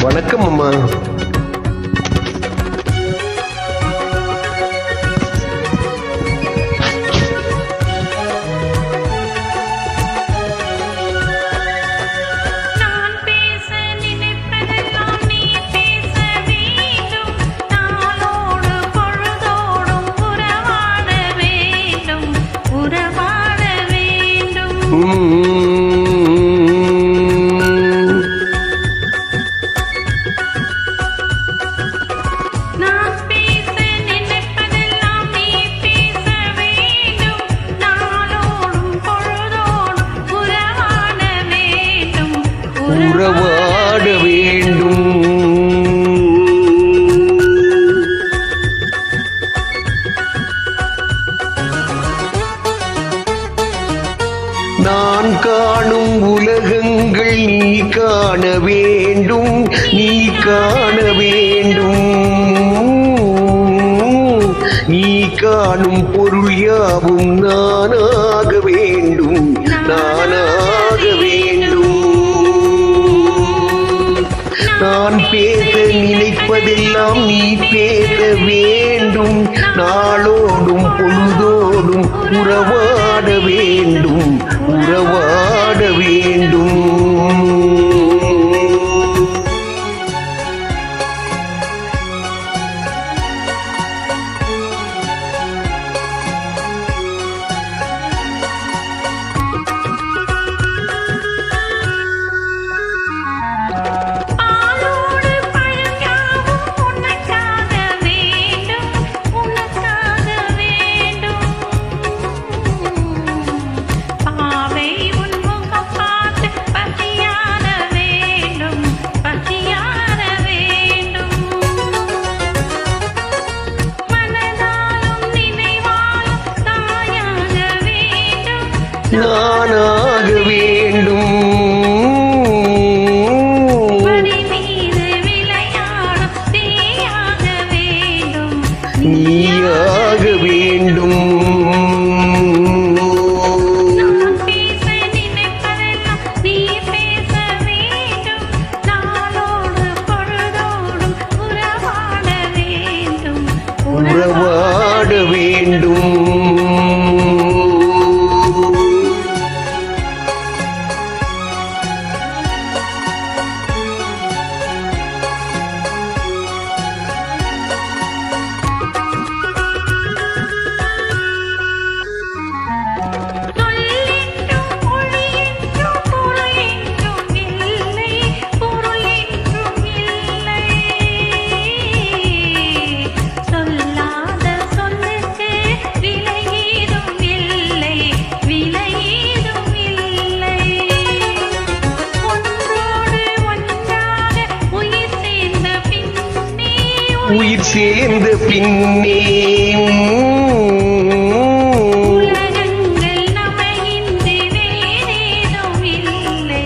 வணக்கம் அம்மா. உறவாட வேண்டும். நான் காணும் உலகங்கள் நீ காண வேண்டும், நீ காண வேண்டும். நீ காணும் பொருள் யாவும் நானாக வேண்டும், நானாக வேண்டும். நான் பேச நினைப்பதெல்லாம் நீ பேச வேண்டும். நாளோடும் பொழுதோடும் உறவாட வேண்டும், உறவாட வேண்டும். நானாக வேண்டும். நீயாக வேண்டும். உறவாட வேண்டும். உயிர் சேர்ந்த பின்னே உலகங்கள் நம்மை இன்றி வேறேதும் இல்லை.